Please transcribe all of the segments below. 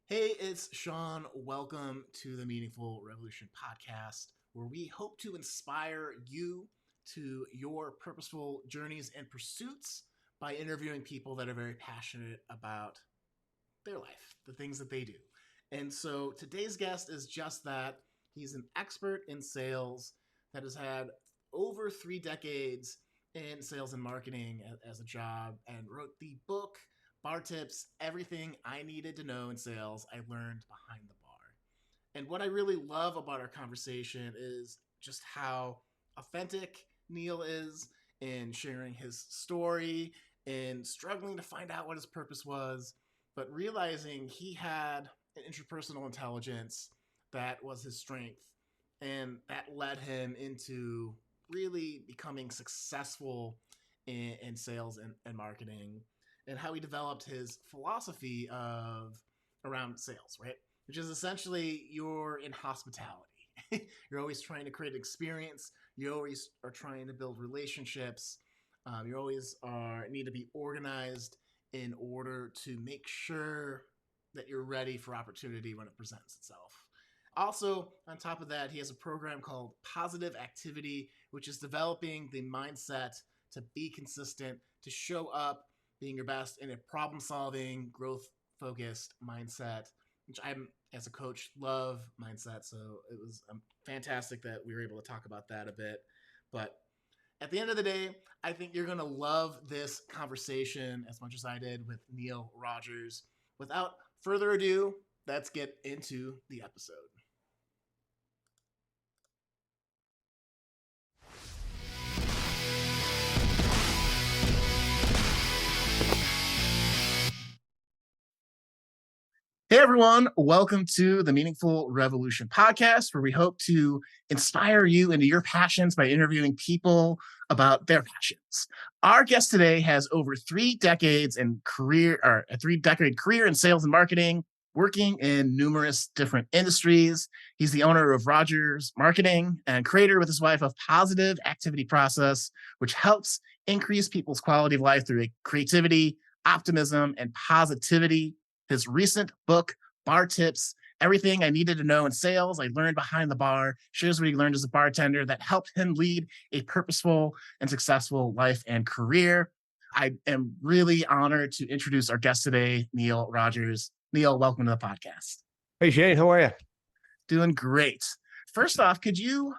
Hey, it's Shawn. Welcome to the Meaningful Revolution podcast, where we hope to inspire you to your purposeful journeys and pursuits by interviewing people that are very passionate about their life, the things that they do. And so today's guest is just that. He's an expert in sales that has had over 3 decades in sales and marketing as a job and wrote the book Bar Tips, Everything I Needed to Know in Sales I Learned Behind the Bar. And what I really love about our conversation is just how authentic Neal is in sharing his story and struggling to find out what his purpose was, but realizing he had an interpersonal intelligence that was his strength. And that led him into really becoming successful in sales and marketing, and how he developed his philosophy of around sales, right? Which is essentially you're in hospitality. You're always trying to create an experience. You always are trying to build relationships. You always need to be organized in order to make sure that you're ready for opportunity when it presents itself. Also, on top of that, he has a program called Positive Activity, which is developing the mindset to be consistent, to show up, being your best in a problem-solving, growth-focused mindset, which I'm, as a coach, love mindset. So it was fantastic that we were able to talk about that a bit. But at the end of the day, I think you're going to love this conversation as much as I did with Neal Rogers. Without further ado, let's get into the episode. Hey everyone, welcome to the Meaningful Revolution podcast, where we hope to inspire you into your passions by interviewing people about their passions. Our guest today has over 3 decades in career, or a 3-decade career in sales and marketing, working in numerous different industries. He's the owner of Rogers Marketing and creator with his wife of Positive Activity Process, which helps increase people's quality of life through creativity, optimism, and positivity. His recent book, Bar Tips, Everything I Needed to Know in Sales I Learned Behind the Bar, shares what he learned as a bartender that helped him lead a purposeful and successful life and career. I am really honored to introduce our guest today, Neal Rogers. Neal, welcome to the podcast. Hey, Shane, how are you? Doing great. First off, could you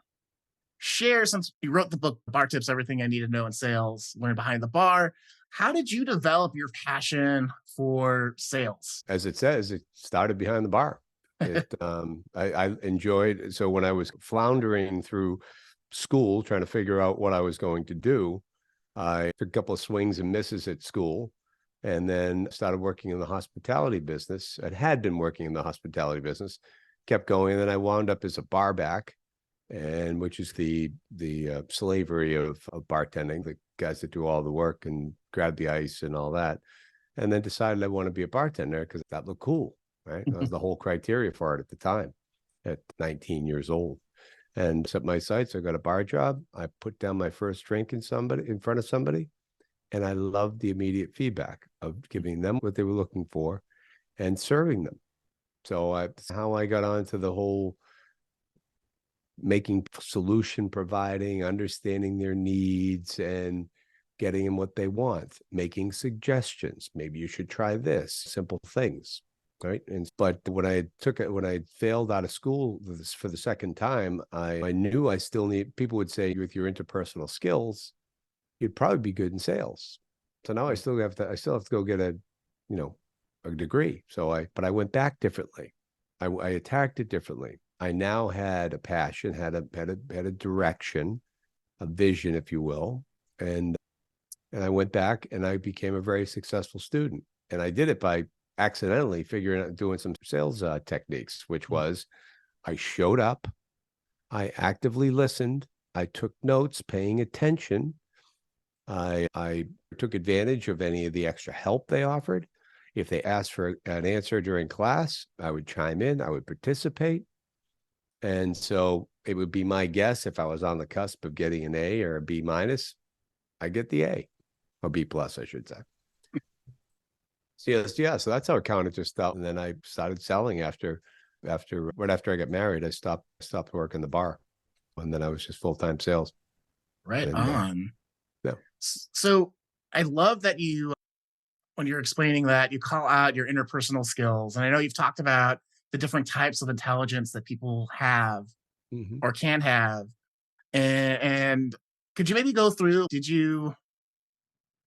share, since you wrote the book, Bar Tips, Everything I Need to Know in Sales, Learn Behind the Bar, how did you develop your passion for sales? As it says, it started behind the bar. I enjoyed, so when I was floundering through school, trying to figure out what I was going to do, I took a couple of swings and misses at school, and then started working in the hospitality business. I had been working in the hospitality business, kept going, and then I wound up as a bar back, and which is the slavery of bartending, the guys that do all the work and grab the ice and all that, and then decided I want to be a bartender because that looked cool, right? That was the whole criteria for it at the time, at 19 years old. And set my sights. I got a bar job. I put down my first drink in front of somebody, and I loved the immediate feedback of giving them what they were looking for and serving them. So that's how I got onto the whole making solution providing, understanding their needs and getting them what they want, making suggestions. Maybe you should try this, simple things, right? But when I failed out of school for the second time, I knew I still need, people would say with your interpersonal skills, you'd probably be good in sales. So now I still have to go get a degree. But I went back differently. I attacked it differently. I now had a passion, had a direction, a vision, if you will. And I went back and I became a very successful student. And I did it by accidentally doing some sales techniques, which was I showed up, I actively listened, I took notes, paying attention. I took advantage of any of the extra help they offered. If they asked for an answer during class, I would chime in, I would participate. And so it would be my guess, if I was on the cusp of getting an A or a B minus, I get the A, or B plus, I should say. So yes, yeah. So that's how it kind of just stopped. And then I started selling right after I got married. I stopped working the bar, and then I was just full-time sales. Right And on. yeah. So I love that you, when you're explaining that, you call out your interpersonal skills. And I know you've talked about the different types of intelligence that people have Mhm. or can have. And could you maybe go through, did you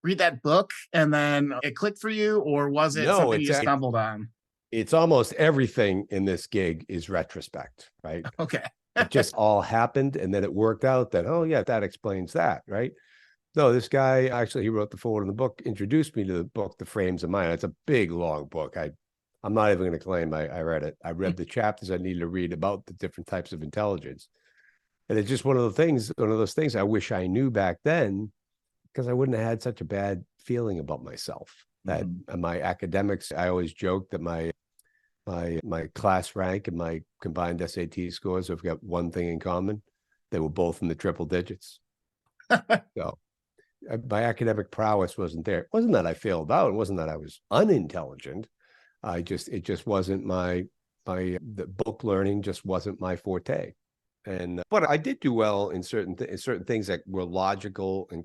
read that book and then it clicked for you, or was it No, something you just stumbled on? it's almost everything in this gig is retrospect, right? Okay. It just all happened, and then it worked out that, oh yeah, that explains that, right? No, this guy actually, he wrote the forward in the book, introduced me to the book, The Frames of Mind. It's a big, long book. I'm not even going to claim I read it. I read the chapters I needed to read about the different types of intelligence. And it's just one of those things I wish I knew back then, because I wouldn't have had such a bad feeling about myself. That Mhm. my academics, I always joke that my class rank and my combined SAT scores have got one thing in common. They were both in the triple digits. So my academic prowess wasn't there. It wasn't that I failed out. It wasn't that I was unintelligent. It just wasn't the book learning just wasn't my forte. And but I did do well in certain things that were logical and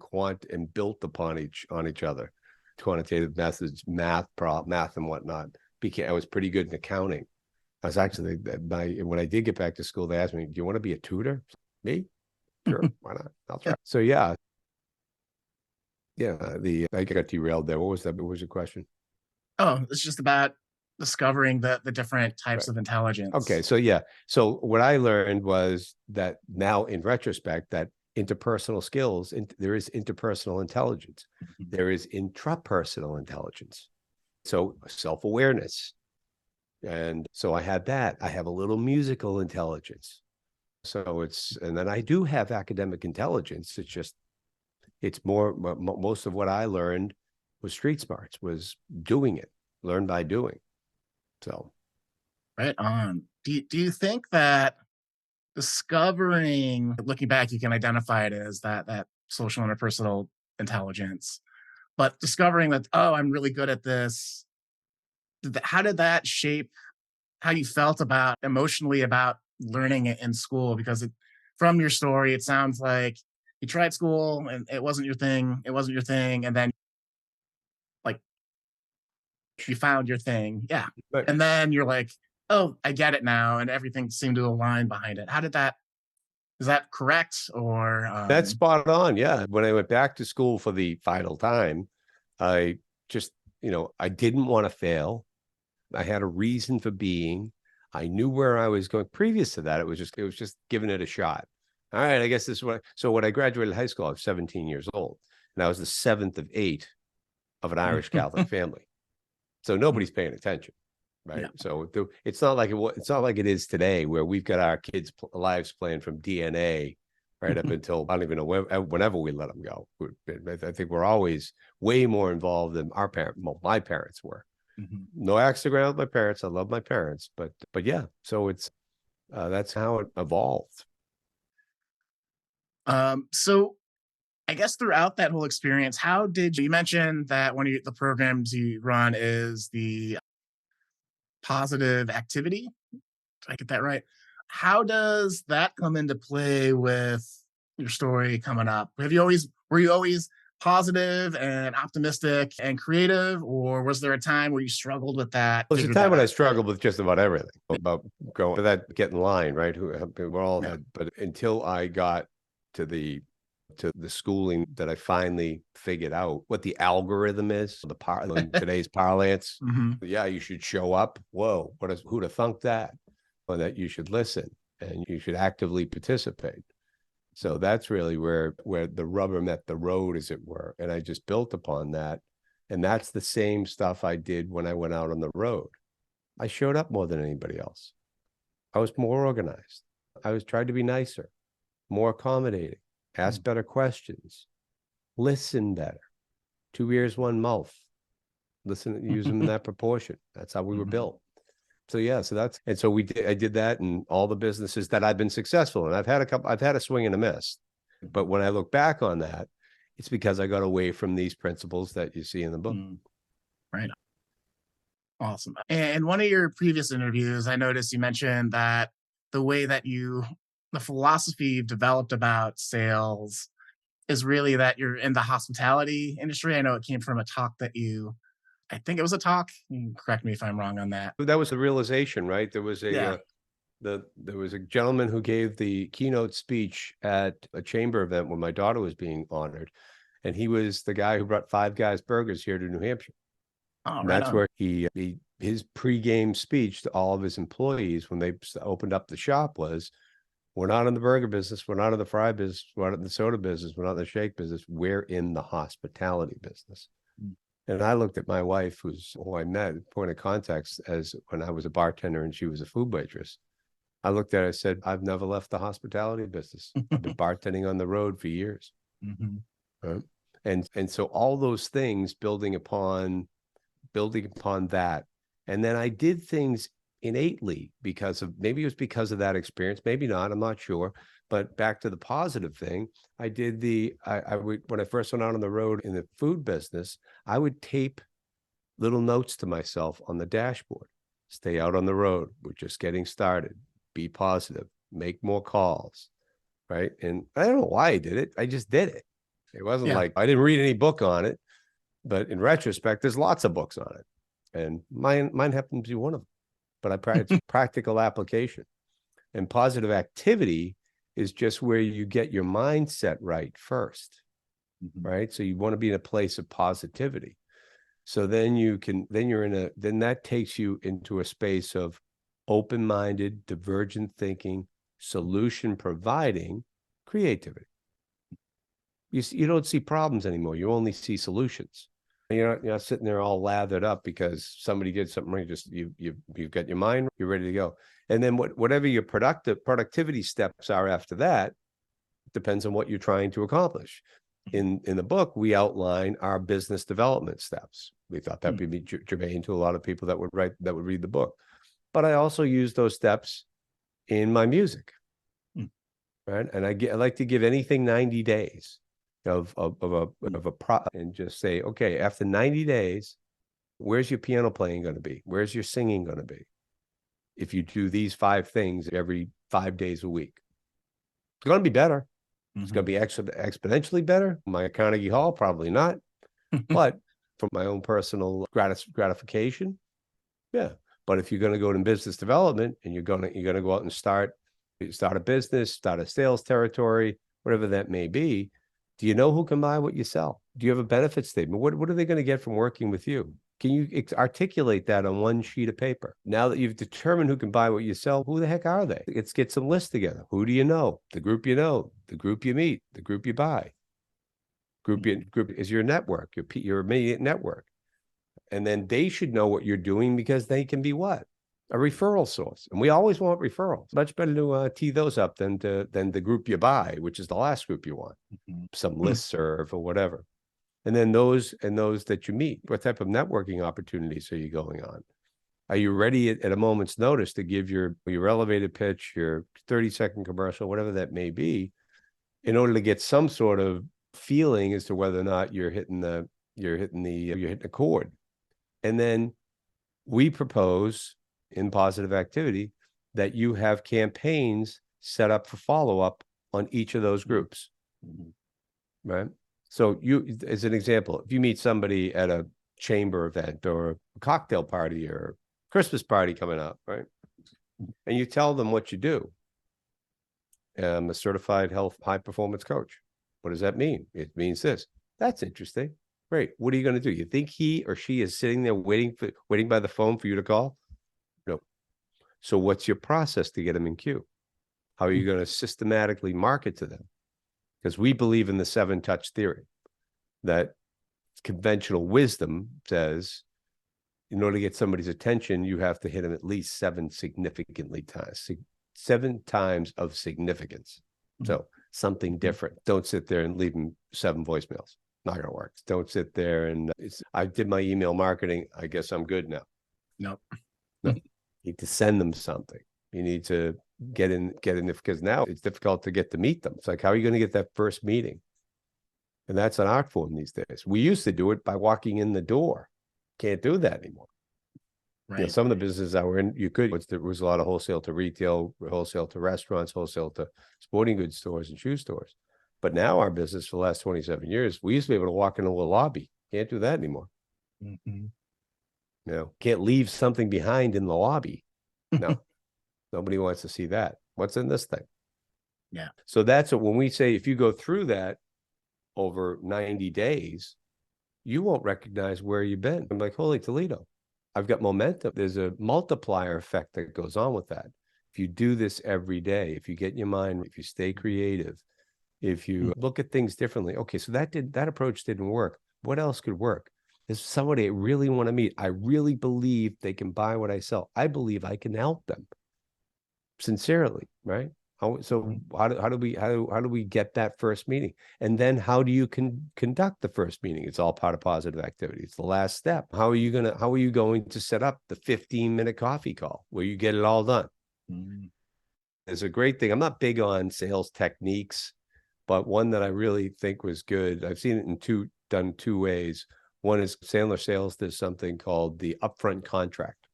and built upon each other. Quantitative methods, math and whatnot. I was pretty good in accounting. I was actually when I did get back to school, they asked me, "Do you want to be a tutor?" Me? Sure, why not? I'll try. So yeah, yeah. The I got derailed there. What was that? What was your question? Oh, it's just about discovering the different types Right. of Okay. intelligence. So yeah. So what I learned was that now in retrospect, that interpersonal skills, there is interpersonal intelligence. Mhm. There is intrapersonal intelligence. So self-awareness. And so I had that. I have a little musical intelligence. So and then I do have academic intelligence. It's more, most of what I learned was street smarts, was doing it, learn by doing. So Right on. Do you think that discovering, looking back, you can identify it as that social interpersonal intelligence, but discovering that, oh, I'm really good at this, how did that shape how you felt about emotionally about learning it in school? Because from your story, it sounds like you tried school and it wasn't your thing. It wasn't your thing. And then like you found your thing. Yeah. but And then you're like, oh, I get it now. And everything seemed to align behind it. How did that, is that correct? Or, that's spot on. Yeah. When I went back to school for the final time, I just, I didn't want to fail. I had a reason for being. I knew where I was going. Previous to that, it was just giving it a shot. All right, I guess this is so when I graduated high school, I was 17 years old, and I was the seventh of eight of an Irish Catholic family. So nobody's paying attention, right? yeah. So it's not like it's not like it is today, where we've got our kids' lives planned from DNA right up until I don't even know whenever we let them go. I think we're always way more involved than my parents were. Mhm. No axe to ground with my parents. I love my parents, but yeah. So that's how it evolved. So I guess throughout that whole experience, how did you mentioned that one of the programs you run is the positive activity? Did I get that right? How does that come into play with your story coming up? Were you always positive and optimistic and creative, or was there a time where you struggled with that, Well, it's a figured time that when I out? struggled with just about everything about going, but that get in line, right? We're all Yeah. had, but until I got to the schooling that I finally figured out what the algorithm is, in today's parlance. Hmm. Yeah, you should show up. Whoa, who'd have thunk that? Or that you should listen and you should actively participate. So that's really where the rubber met the road, as it were. And I just built upon that. And that's the same stuff I did when I went out on the road. I showed up more than anybody else. I was more organized. I was tried to be nicer, more accommodating, ask better questions, listen better. Two ears, one mouth. Listen, use them in that proportion. That's how we were Hmm. built. So yeah, so I did that in all the businesses that I've been successful in. I've had a swing and a miss. But when I look back on that, it's because I got away from these principles that you see in the book. Mm. Right. Awesome. And in one of your previous interviews, I noticed you mentioned that the way that the philosophy you've developed about sales is really that you're in the hospitality industry. I know it came from a talk I think it was a talk. You can correct me if I'm wrong on that. That was the realization, right? Yeah. There was a gentleman who gave the keynote speech at a chamber event when my daughter was being honored, and he was the guy who brought Five Guys Burgers here to New Hampshire. Oh, And right that's on. where his pregame speech to all of his employees when they opened up the shop was, we're not in the burger business, we're not in the fry business, we're not in the soda business, we're not in the shake business, we're in the hospitality business. Mm. And I looked at my wife, who I met, point of context, as when I was a bartender and she was a food waitress. I looked at her, I said, I've never left the hospitality business. I've been bartending on the road for years. Mhm. Right? And so all those things building upon that. And then I did things innately maybe it was because of that experience, maybe not, I'm not sure. But back to the positive thing, I would, when I first went out on the road in the food business, I would tape little notes to myself on the dashboard. Stay out on the road. We're just getting started. Be positive. Make more calls. Right. And I don't know why I did it. I just did it. It wasn't Yeah. like I didn't read any book on it. But in retrospect, there's lots of books on it. And mine happens to be one of them. But it's practical application. And positive activity is just where you get your mindset right first. Mhm. Right. So you want to be in a place of positivity. So then then that takes you into a space of open-minded, divergent thinking, solution providing creativity. You don't see problems anymore. You only see solutions. You're not sitting there all lathered up because somebody did something wrong. You've got your mind, you're ready to go. And then whatever your productivity steps are after that depends on what you're trying to accomplish. In the book, we outline our business development steps. We thought that would be germane to a lot of people that would read the book. But I also use those steps in my music, right? And I like to give anything 90 days of a product and just say, okay, after 90 days, where's your piano playing going to be? Where's your singing going to be? If you do these 5 things every 5 days a week, it's going to be better. It's going to be exponentially better. My Carnegie Hall, probably not. But for my own personal gratification, yeah. But if you're going to go to business development and you're going to go out and start a business, start a sales territory, whatever that may be, do you know who can buy what you sell? Do you have a benefit statement? What are they going to get from working with you? Can you articulate that on one sheet of paper? Now that you've determined who can buy what you sell, who the heck are they? Let's get some lists together. Who do you know? The group you know, the group you meet, the group you buy. Group is your network, your immediate network. And then they should know what you're doing because they can be what? A referral source. And we always want referrals. Much better to tee those up than the group you buy, which is the last group you want, some listserv or whatever. And then those that you meet, what type of networking opportunities are you going on? Are you ready at a moment's notice to give your elevated pitch, your 30-second commercial, whatever that may be, in order to get some sort of feeling as to whether or not you're hitting a chord? And then we propose in positive activity that you have campaigns set up for follow-up on each of those groups. Right? So as an example, if you meet somebody at a chamber event or a cocktail party or Christmas party coming up, right? And you tell them what you do. I'm a certified health high performance coach. What does that mean? It means this. That's interesting. Great. What are you going to do? You think he or she is sitting there waiting by the phone for you to call? No. So what's your process to get them in queue? How are you going to systematically market to them? Because we believe in the 7-touch theory, that conventional wisdom says in order to get somebody's attention, you have to hit them at least 7 times of significance. So something different. Don't sit there and leave them 7 voicemails. Not going to work. Don't sit there and I did my email marketing. I guess I'm good now. Nope. No, you need to send them something. You need to get in because now it's difficult to get to meet them. It's like, how are you going to get that first meeting? And that's an art form these days. We used to do it by walking in the door. Can't do that anymore. Right. Some of the businesses that were in, there was a lot of wholesale to retail, wholesale to restaurants, wholesale to sporting goods stores and shoe stores. But now our business for the last 27 years, we used to be able to walk into a lobby. Can't do that anymore. Mhm. Can't leave something behind in the lobby. No, nobody wants to see that. What's in this thing? Yeah. So that's what, when we say, if you go through that over 90 days, you won't recognize where you've been. I'm like, holy Toledo, I've got momentum. There's a multiplier effect that goes on with that. If you do this every day, if you get in your mind, if you stay creative, if you look at things differently. Okay, so that approach didn't work. What else could work? There's somebody I really want to meet. I really believe they can buy what I sell. I believe I can help them sincerely, right? How do we get that first meeting? And then how do you conduct the first meeting? It's all part of positive activity. It's the last step. How are you going to set up the 15-minute coffee call where you get it all done? Mhm. There's a great thing. I'm not big on sales techniques, but one that I really think was good. I've seen it done two ways. One is Sandler Sales. There's something called the upfront contract.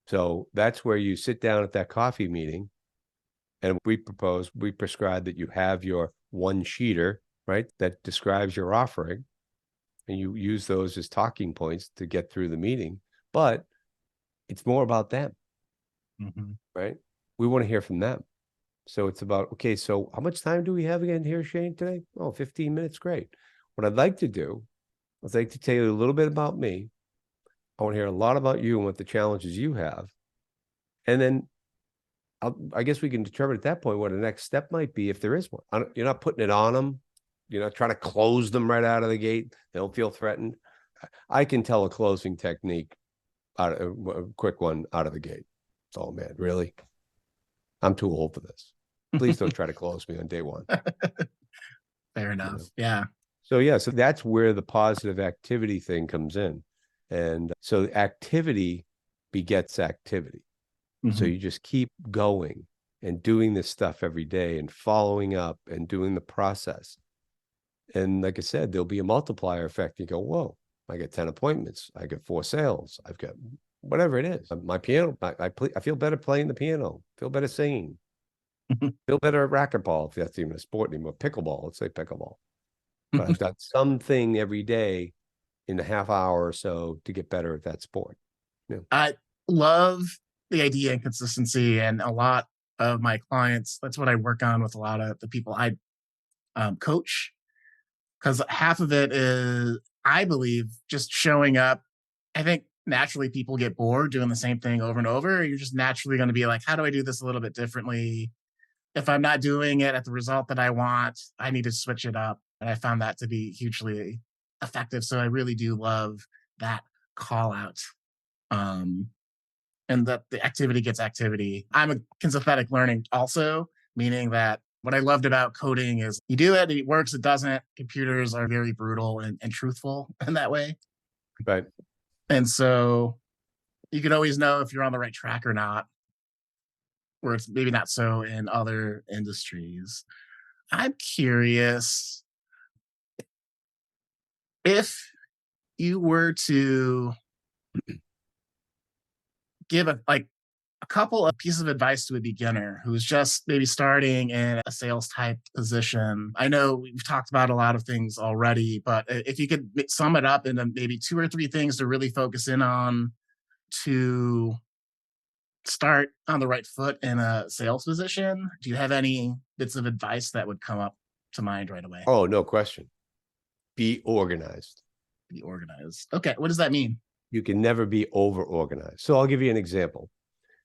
So that's where you sit down at that coffee meeting, and we prescribe that you have your one sheeter, right, that describes your offering, and you use those as talking points to get through the meeting. But it's more about them, Mhm. right? We want to hear from them. So it's about, okay, so how much time do we have again here, Shane, today? Oh, 15 minutes. Great. What I'd like to do, I'd like to tell you a little bit about me. I want to hear a lot about you and what the challenges you have. And then I guess we can determine at that point what the next step might be if there is one. You're not putting it on them. You're not trying to close them right out of the gate. They don't feel threatened. I can tell a closing technique, a quick one out of the gate. Oh, man, really? I'm too old for this. Please don't try to close me on day one. Fair enough. Yeah. So that's where the positive activity thing comes in. And so activity begets activity. So Mhm. you just keep going and doing this stuff every day and following up and doing the process. And like I said, there'll be a multiplier effect. You go, whoa, I get 10 appointments. I get 4 sales. I've got whatever it is. My piano, I feel better playing the piano, feel better singing, feel better at racquetball, if that's even a sport anymore. Pickleball, let's say pickleball. But I've done something every day in a half hour or so to get better at that sport. Yeah. I love the idea and consistency, and a lot of my clients, that's what I work on with a lot of the people I coach, because half of it is, I believe, just showing up. I think naturally people get bored doing the same thing over and over. You're just naturally going to be like, how do I do this a little bit differently? If I'm not doing it at the result that I want, I need to switch it up. And I found that to be hugely effective. So I really do love that call out. Um, and that the activity gets activity. I'm a synthetic learning also, meaning that what I loved about coding is you do it, it works, it doesn't. Computers are very brutal and truthful in that way. Right. And so you can always know if you're on the right track or not, where it's maybe not so in other industries. I'm curious if you were to give a couple of pieces of advice to a beginner who's just maybe starting in a sales type position. I know we've talked about a lot of things already, but if you could sum it up into maybe 2 or 3 things to really focus in on to start on the right foot in a sales position, do you have any bits of advice that would come up to mind right away? Oh, no question. Be organized. Be organized. Okay, what does that mean? You can never be over organized. So I'll give you an example.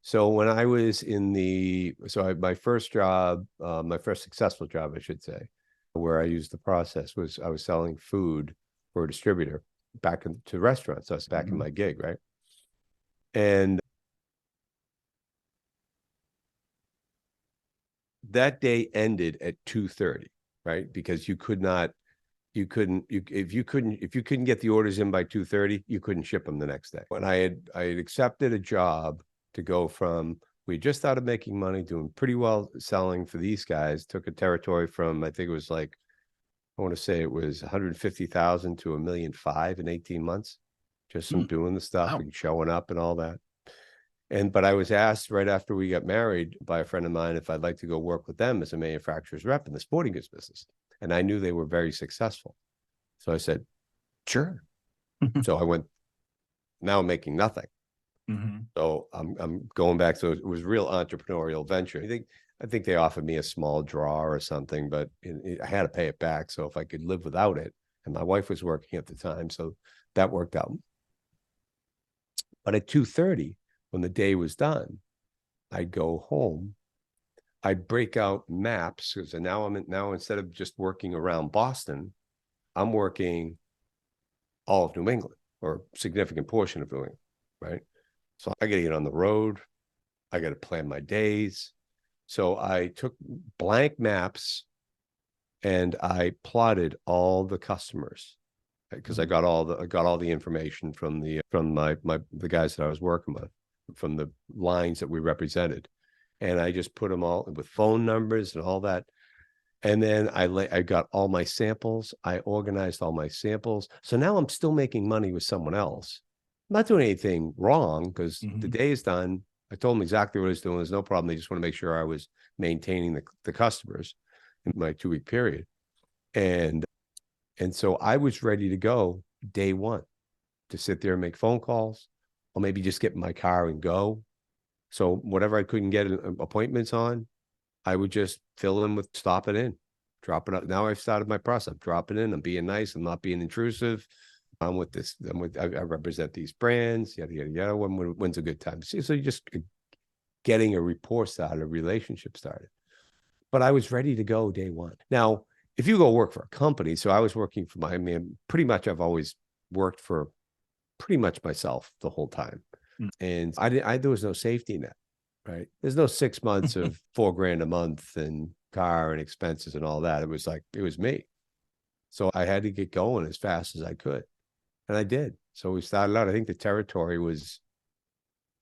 So when I was my first job, my first successful job, I should say, where I used the process was I was selling food for a distributor to restaurants. So I was back in Mhm. my gig, right? And that day ended at 2:30, right? Because if you couldn't get the orders in by 2:30, you couldn't ship them the next day. When I had accepted a job to go from, we just started making money, doing pretty well selling for these guys, took a territory from, I think it was like, I want to say it was 150,000 to 1.5 million in 18 months. just from doing the stuff Wow. and showing up and all that. But I was asked right after we got married by a friend of mine if I'd like to go work with them as a manufacturer's rep in the sporting goods business. And I knew they were very successful. So I said, sure. So I went, now I'm making nothing. So I'm going back. So it was real entrepreneurial venture. I think they offered me a small draw or something, but I had to pay it back. So if I could live without it, and my wife was working at the time, so that worked out. But at 2:30, when the day was done, I'd go home. I'd break out maps because now instead of just working around Boston, I'm working all of New England or a significant portion of New England, right? So I got to get on the road. I got to plan my days. So I took blank maps and I plotted all the customers because I got all the information from the guys that I was working with, from the lines that we represented, and I just put them all with phone numbers and all that. And then I got all my samples. I organized all my samples. So now I'm still making money with someone else. I'm not doing anything wrong because the day is done. I told them exactly what I was doing. There's no problem. They just want to make sure I was maintaining the customers in my 2-week period. And so I was ready to go day one to sit there and make phone calls or maybe just get in my car and go. So whatever I couldn't get appointments on, I would just fill in with stopping in, dropping up. Now I've started my process. I'm dropping in. I'm being nice. I'm not being intrusive. I'm with this. I represent these brands. Yada yada yada. When's a good time? So you just getting a rapport started, a relationship started. But I was ready to go day one. Now, if you go work for a company, so I was working for pretty much I've always worked for pretty much myself the whole time, and there was no safety net. Right. There's no 6 months of $4,000 a month and car and expenses and all that. It was me. So I had to get going as fast as I could. And I did. So we started out, I think the territory was,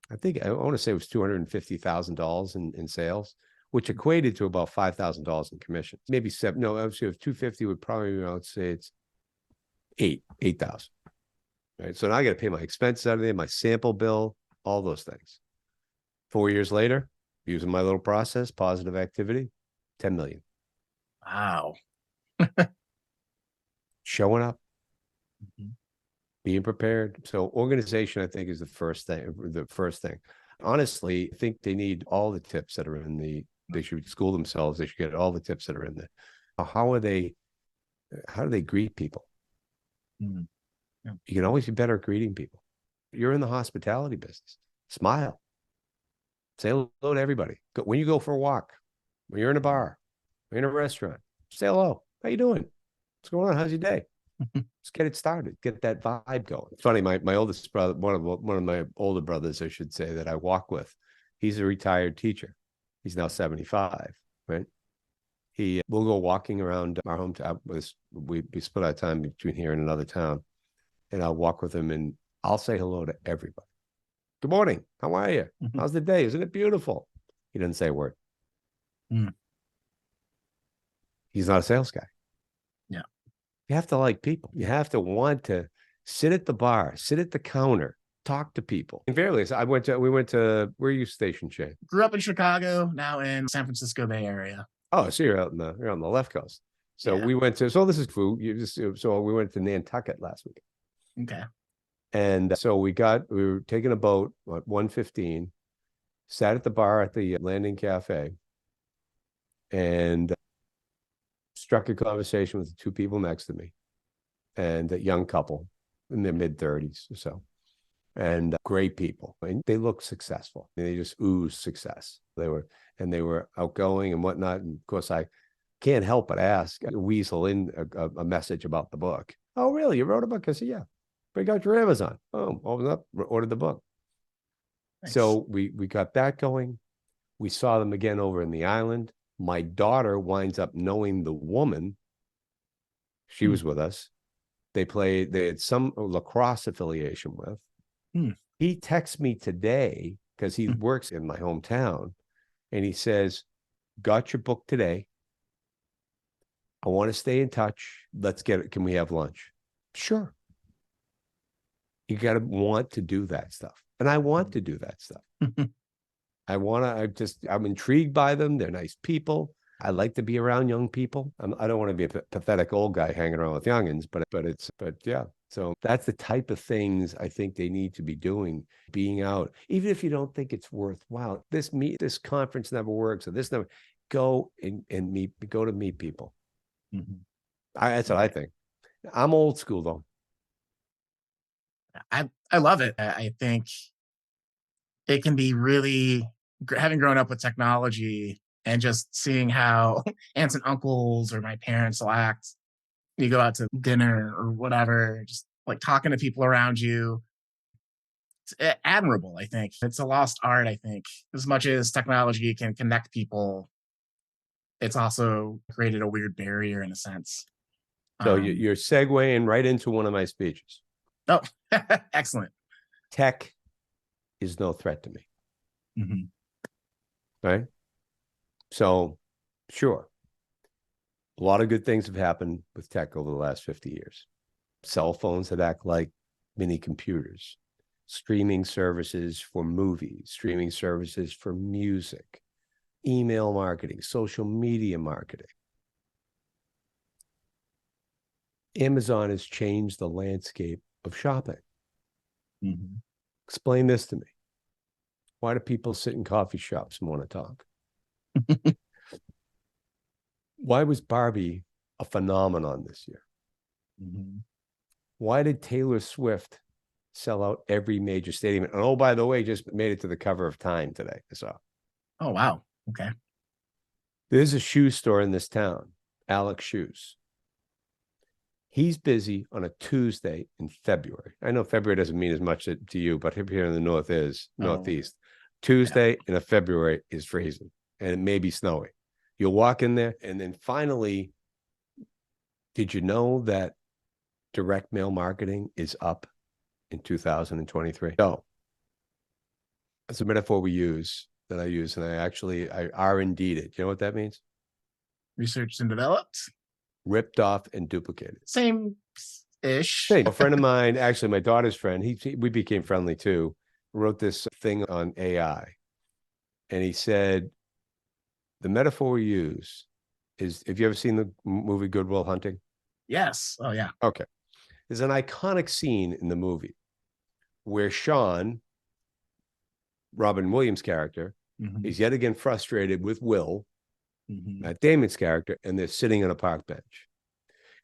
I want to say it was $250,000 in sales, which equated to about $5,000 in commissions. Maybe seven. No, actually, if 250 would probably, I would say it's 8,000. Right. So now I got to pay my expenses out of there, my sample bill, all those things. 4 years later, using my little process, positive activity, 10 million. Wow. Showing up, being prepared. So organization, I think, is the first thing. Honestly, I think they need all the tips that are they should school themselves. They should get all the tips that are in there. How do they greet people? You can always be better at greeting people. You're in the hospitality business. Smile. Say hello to everybody. When you go for a walk, when you're in a bar, when you're in a restaurant, say hello. How you doing? What's going on? How's your day? Let's get it started. Get that vibe going. It's funny. My oldest brother, one of my older brothers, I should say, that I walk with, he's a retired teacher. He's now 75. Right. We'll go walking around our hometown. We split our time between here and another town, and I'll walk with him, and I'll say hello to everybody. Good morning. How are you? How's the day? Isn't it beautiful? He didn't say a word. He's not a sales guy. Yeah. You have to like people. You have to want to sit at the bar, sit at the counter, talk to people. Invariably, we went to, where are you stationed, Shane? Grew up in Chicago, now in San Francisco Bay Area. Oh, so you're on the left coast. So we went to, so this is food. So we went to Nantucket last week. Okay. And so we were taking a boat at 1:15, sat at the bar at the Landing Cafe, and struck a conversation with the two people next to me, and a young couple in their mid-30s or so, and great people. And they looked successful. They just oozed success. They were outgoing and whatnot. And of course, I can't help but weasel in a message about the book. Oh, really? You wrote a book? I said, yeah. Break out your Amazon. Oh, opened up, ordered the book. Nice. So we got that going. We saw them again over in the island. My daughter winds up knowing the woman. She was with us. They had some lacrosse affiliation with. He texts me today because he works in my hometown, and he says, got your book today. I want to stay in touch. Let's get it. Can we have lunch? Sure. You got to want to do that stuff. And I want to do that stuff. I'm intrigued by them. They're nice people. I like to be around young people. I don't want to be a pathetic old guy hanging around with youngins, but yeah. So that's the type of things I think they need to be doing, being out, even if you don't think it's worthwhile. This conference never works, or this never, go and meet people. Mm-hmm. That's what I think. I'm old school though. I love it. I think it can be really, having grown up with technology and just seeing how aunts and uncles or my parents will act. You go out to dinner or whatever, just like talking to people around you. It's admirable, I think. It's a lost art, I think. As much as technology can connect people, it's also created a weird barrier in a sense. So you're segueing right into one of my speeches. Oh, excellent. Tech is no threat to me. Mm-hmm. Right? So, sure. A lot of good things have happened with tech over the last 50 years. Cell phones that act like mini computers, streaming services for movies, streaming services for music, email marketing, social media marketing. Amazon has changed the landscape of shopping. Mm-hmm. Explain this to me. Why do people sit in coffee shops and want to talk? Why was Barbie a phenomenon this year? Mm-hmm. Why did Taylor Swift sell out every major stadium? And oh, by the way, just made it to the cover of Time today. I saw. Oh, wow. Okay. There's a shoe store in this town, Alex Shoes. He's busy on a Tuesday in February. I know February doesn't mean as much to you, but here in the Northeast. Tuesday in February is freezing and it may be snowing. You'll walk in there, and then finally, did you know that direct mail marketing is up in 2023? So that's a metaphor I use, and I R&D'd it. You know what that means? Researched and developed. Ripped off and duplicated. Same-ish. Hey, a friend of mine, actually my daughter's friend, we became friendly too, wrote this thing on AI. And he said, the metaphor we use is, have you ever seen the movie Good Will Hunting? Yes. Oh, yeah. Okay. There's an iconic scene in the movie where Shawn, Robin Williams' character, is yet again frustrated with Will, Matt Damon's character, and they're sitting on a park bench.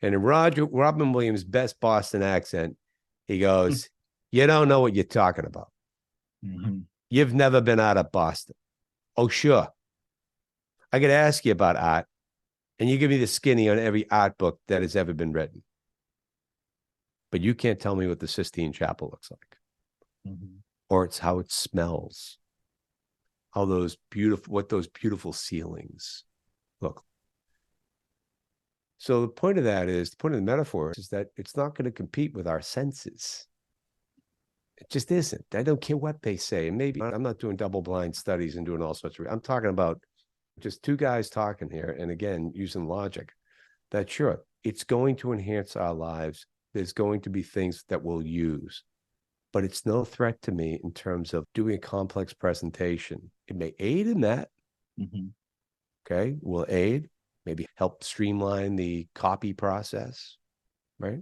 And in Robin Williams' best Boston accent, he goes, you don't know what you're talking about. You've never been out of Boston. Oh, sure. I could ask you about art, and you give me the skinny on every art book that has ever been written. But you can't tell me what the Sistine Chapel looks like. Or it's how it smells. What those beautiful ceilings look. So the point of the metaphor is that it's not going to compete with our senses. It just isn't. I don't care what they say. And maybe I'm not doing double-blind studies and doing all sorts of. I'm talking about just two guys talking here, and again, using logic. That sure, it's going to enhance our lives. There's going to be things that we'll use, but it's no threat to me in terms of doing a complex presentation. It may aid in that. Okay, will aid, maybe help streamline the copy process, right?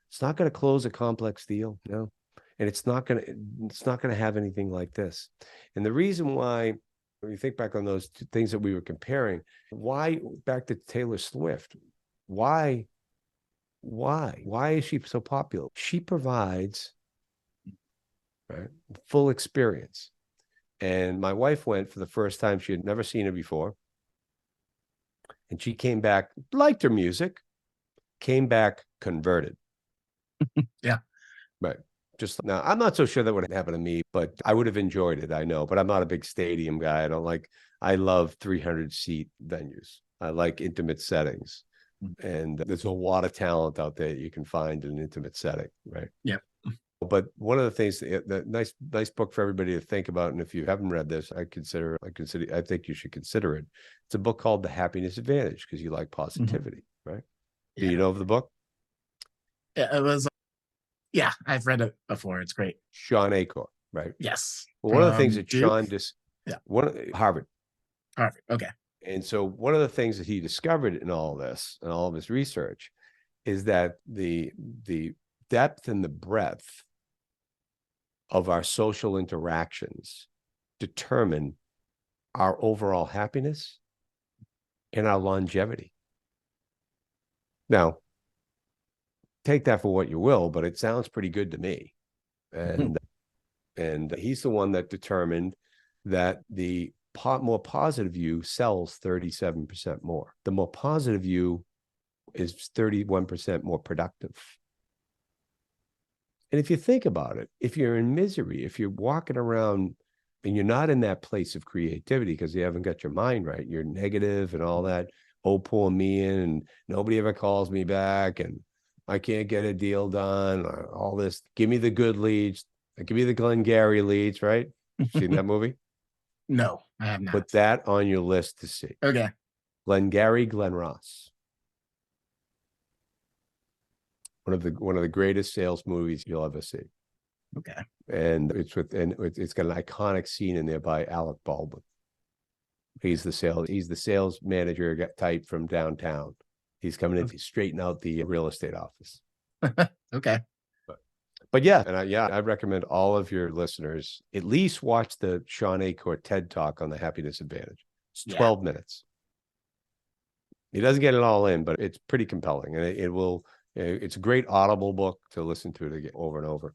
It's not going to close a complex deal, no. And it's not going to have anything like this. And the reason why, when you think back on those two things that we were comparing, why, back to Taylor Swift, why is she so popular? She provides, right, full experience. And my wife went for the first time. She had never seen her before. And she came back, liked her music, came back converted. Yeah. Right. Just now, I'm not so sure that would happen to me, but I would have enjoyed it. I know, but I'm not a big stadium guy. I love 300-seat venues. I like intimate settings. And there's a lot of talent out there you can find in an intimate setting, right? Yeah. But one of the things, the nice book for everybody to think about, and if you haven't read this, I think you should consider it. It's a book called The Happiness Advantage, because you like positivity, right? Yeah. Do you know of the book? Yeah, it was Yeah, I've read it before. It's great. Shawn Achor, right? Yes. Well, one of the things From that Duke. Shawn just Yeah. Harvard. Perfect. Okay. And so one of the things that he discovered in all this and all of his research is that the depth and the breadth of our social interactions determine our overall happiness and our longevity. Now, take that for what you will, but it sounds pretty good to me. And he's the one that determined that the more positive you sells 37% more. The more positive you is 31% more productive. And if you think about it, if you're in misery, if you're walking around and you're not in that place of creativity because you haven't got your mind right, you're negative and all that, oh, poor me, and nobody ever calls me back, and I can't get a deal done, all this, give me the good leads, give me the Glengarry leads, right? Seen that movie? No, I have not. Put that on your list to see. Okay. Glengarry Glen Ross. One of the greatest sales movies you'll ever see. Okay. And it's got an iconic scene in there by Alec Baldwin. He's the sales manager type from downtown. He's coming in to straighten out the real estate office. Okay. But yeah, and I recommend all of your listeners at least watch the Shawn Achor TED Talk on the Happiness Advantage. It's 12 minutes. He doesn't get it all in, but it's pretty compelling, and it's a great audible book to listen to again over and over.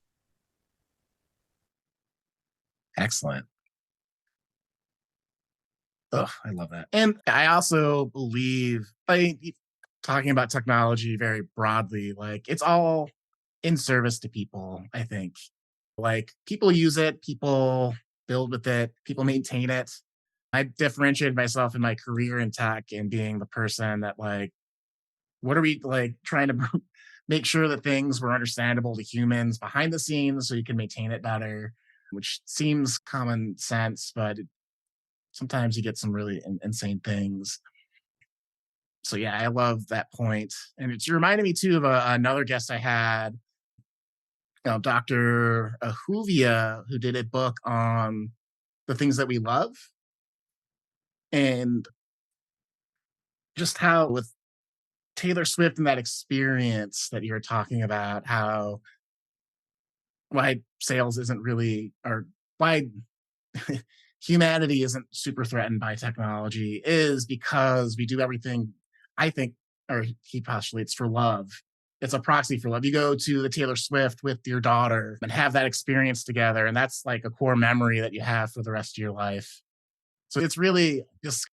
Excellent. Oh, I love that. And I also believe, talking about technology very broadly, like it's all in service to people, I think. Like people use it, people build with it, people maintain it. I differentiated myself in my career in tech and being the person that like, what are we like trying to make sure that things were understandable to humans behind the scenes so you can maintain it better, which seems common sense, but sometimes you get some really insane things. So yeah, I love that point, and it's reminded me too of another guest I had, Dr. Ahuvia, who did a book on the things that we love, and just how with Taylor Swift and that experience that you're talking about, how why sales isn't really, or why humanity isn't super threatened by technology is because we do everything, I think, or he postulates, for love. It's a proxy for love. You go to the Taylor Swift with your daughter and have that experience together, and that's like a core memory that you have for the rest of your life. So it's really just,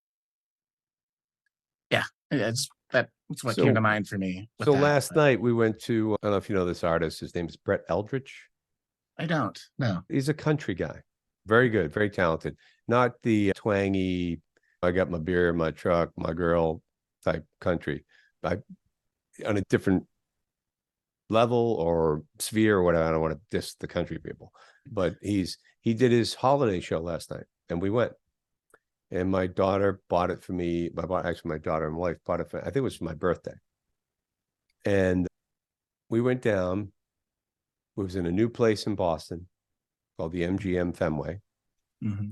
yeah, it's that's what came to So, mind for me with so that. last night we went to, I don't know if you know this artist, his name is Brett Eldridge. I don't know. He's a country guy. Very good, very talented. Not the twangy, I got my beer in my truck, my girl type country. I, on a different level or sphere or whatever. I don't want to diss the country people, but he did his holiday show last night and we went. And my daughter bought it for me. Actually, my daughter and wife bought it for, I think it was for my birthday. And we went down. It was in a new place in Boston called the MGM Fenway.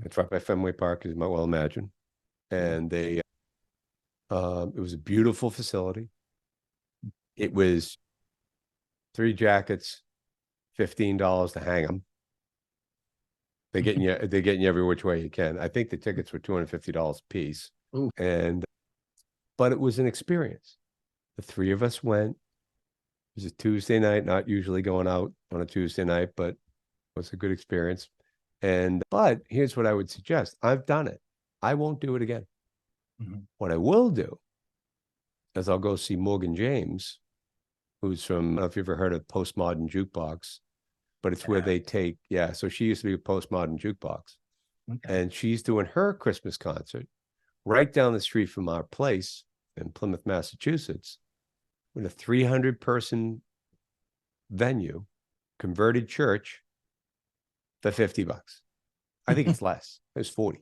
It's right by Fenway Park, as you might well imagine. And it was a beautiful facility. It was 3 jackets, $15 to hang them. They're getting you every which way you can. I think the tickets were $250 a piece. Ooh. But it was an experience. The 3 of us went. It was a Tuesday night, not usually going out on a Tuesday night, but it was a good experience. But here's what I would suggest. I've done it. I won't do it again. What I will do is I'll go see Morgan James, who's from, I don't know if you've ever heard of Postmodern Jukebox, but it's where they take, so she used to be a Postmodern Jukebox. And she's doing her Christmas concert right down the street from our place in Plymouth, Massachusetts, with a 300-person venue, converted church for $50. I think it's less. It was 40.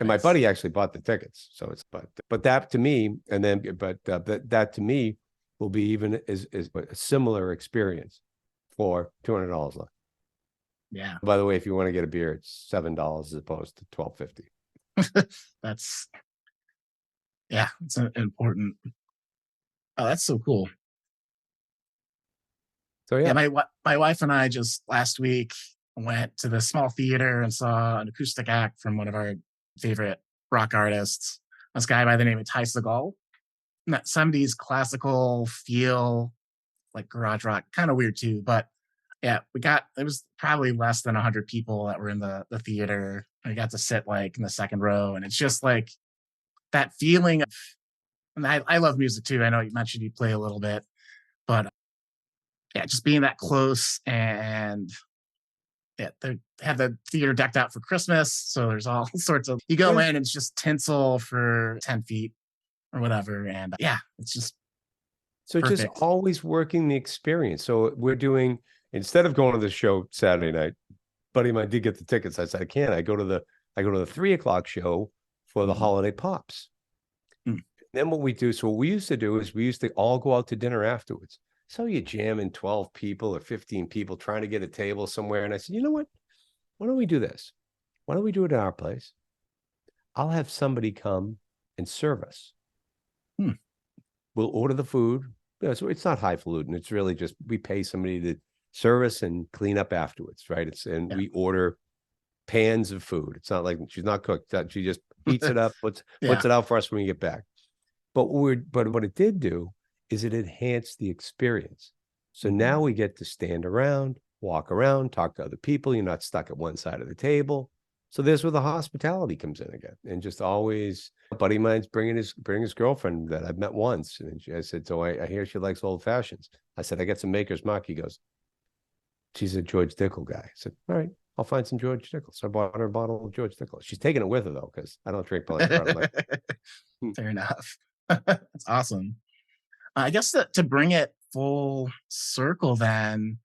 And my buddy actually bought the tickets. So it's, but that to me, that to me will be even as a similar experience floor, $200 left. Yeah. By the way, if you want to get a beer, it's $7 as opposed to $12.50. That's, yeah, it's an important. Oh, that's so cool. So Yeah, yeah, my wife and I just last week went to the small theater and saw an acoustic act from one of our favorite rock artists, this guy by the name of Ty Segall. And that 70s classical feel, like garage rock, kind of weird too. But yeah, it was probably less than 100 people that were in the theater. We got to sit like in the second row, and it's just like that feeling of, and I love music too. I know you mentioned you play a little bit, but yeah, just being that close. And yeah, they have the theater decked out for Christmas. So there's all sorts of, you go yeah. in, it's just tinsel for 10 feet or whatever. And yeah, it's just So just perfect. always working the experience. So we're doing, instead of going to the show Saturday night, buddy of mine did get the tickets. I said, I can't. I go to the 3 o'clock show for the Mhm. holiday pops. Mm. Then what we do, so what we used to do is we used to all go out to dinner afterwards. So you jam in 12 people or 15 people trying to get a table somewhere. And I said, you know what? Why don't we do this? Why don't we do it at our place? I'll have somebody come and serve us. Hmm. We'll order the food. Yeah, so it's not highfalutin. It's really just we pay somebody to service and clean up afterwards, right? And Yeah. we order pans of food. It's not like she's not cooked. She just heats it up, puts Yeah. it out for us when we get back. But what it did do is it enhanced the experience. So Mhm. now we get to stand around, walk around, talk to other people. You're not stuck at one side of the table. So there's where the hospitality comes in again, and just always. A buddy of mine's bringing his girlfriend that I've met once, and I said, so I hear she likes old fashions. I said, I got some Maker's Mark. He goes, she's a George Dickel guy. I said, all right, I'll find some George Dickel. So I bought her a bottle of George Dickel. She's taking it with her though, because I don't drink like part of my. Fair enough. That's awesome. I guess to bring it full circle, then,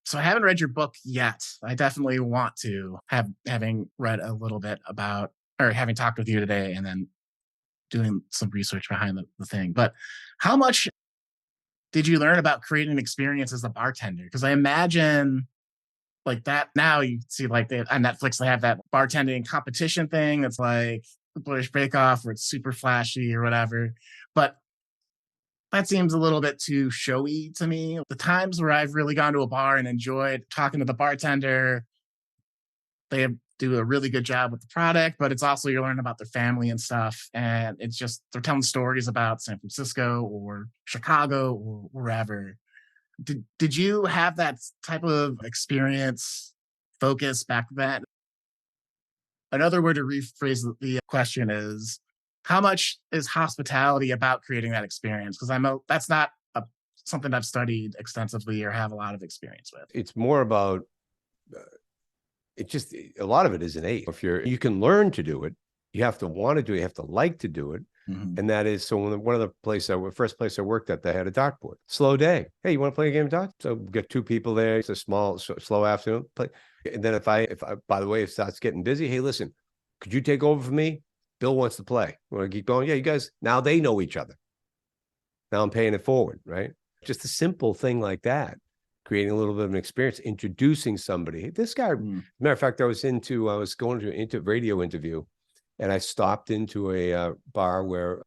so I haven't read your book yet. I definitely want to having read a little bit about, or having talked with you today, and then doing some research behind the thing. But how much did you learn about creating an experience as a bartender? Because I imagine like that now you see like on Netflix they have that bartending competition thing. It's like the British Bake Off where it's super flashy or whatever. But that seems a little bit too showy to me. The times where I've really gone to a bar and enjoyed talking to the bartender, they do a really good job with the product, but it's also you're learning about their family and stuff. And it's just they're telling stories about San Francisco or Chicago or wherever. Did you have that type of experience focus back then? Another way to rephrase the question is, how much is hospitality about creating that experience? Because that's not something I've studied extensively or have a lot of experience with. It's more about it. Just a lot of it is innate. If you can learn to do it, you have to want to do it. You have to like to do it. Mhm. And that is so one of the first place I worked at, they had a dartboard. Slow day. Hey, you want to play a game of dart? So we get two people there. It's a slow afternoon. Play. And then if I, by the way, if it starts getting busy, hey, listen, could you take over for me? Bill wants to play. Want to keep going? Yeah, you guys, now they know each other. Now I'm paying it forward, right? Just a simple thing like that, creating a little bit of an experience, introducing somebody. This guy, Mm. matter of fact, I was going to an radio interview, and I stopped into a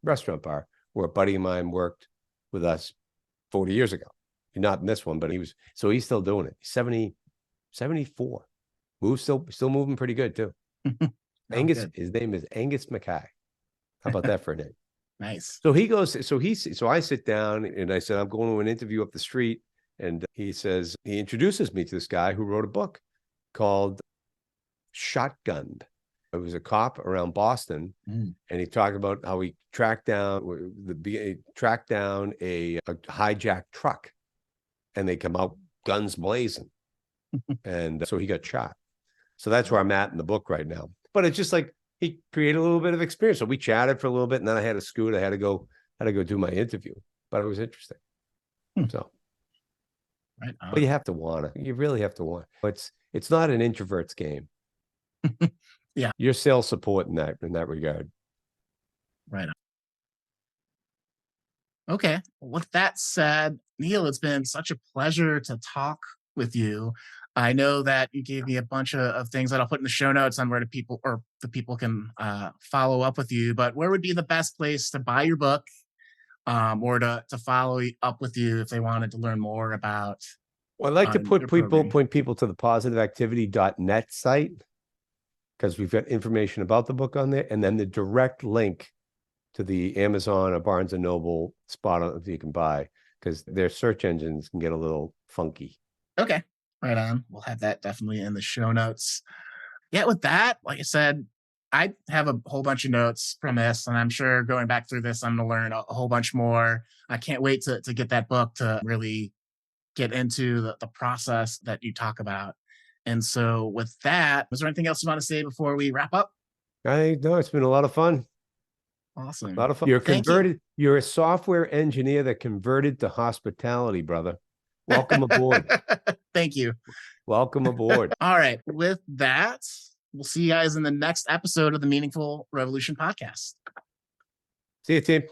restaurant bar where a buddy of mine worked with us 40 years ago. Not in this one, but he's still doing it. He's 74. Still moving pretty good too. Oh, good. His name is Angus Mackay. How about that for a name? Nice. So he goes, so I sit down and I said, I'm going to an interview up the street. And he introduces me to this guy who wrote a book called Shotgunned. It was a cop around Boston. Mm. And he talked about how he tracked down a hijacked truck, and they come out guns blazing. And so he got shot. So that's where I'm at in the book right now. But it's just like he created a little bit of experience. So we chatted for a little bit, and then I had to scoot. I had to go do my interview. But it was interesting. Hmm. So, Right but on. you have to want it. You really have to want it. It's not an introvert's game. Yeah, You're sales support in that regard. right on. Okay. With that said, Neal, it's been such a pleasure to talk with you. I know that you gave me a bunch of things that I'll put in the show notes on where the people can follow up with you. But where would be the best place to buy your book, or to follow up with you if they wanted to learn more about Well, I'd like to your program? point people to the positiveactivity.net site because we've got information about the book on there, and then the direct link to the Amazon or Barnes and Noble spot that you can buy, because their search engines can get a little funky. Okay, right on. We'll have that definitely in the show notes. Yeah, with that, like I said, I have a whole bunch of notes from this, and I'm sure going back through this, I'm going to learn a whole bunch more. I can't wait to get that book to really get into the process that you talk about. And so, with that, was there anything else you want to say before we wrap up? I know it's been a lot of fun. A Awesome. lot of fun. You're Thank you. converted. You're a software engineer that converted to hospitality, brother. Welcome aboard. Thank you. Welcome aboard. All right. With that, we'll see you guys in the next episode of the Meaningful Revolution podcast. See you, team.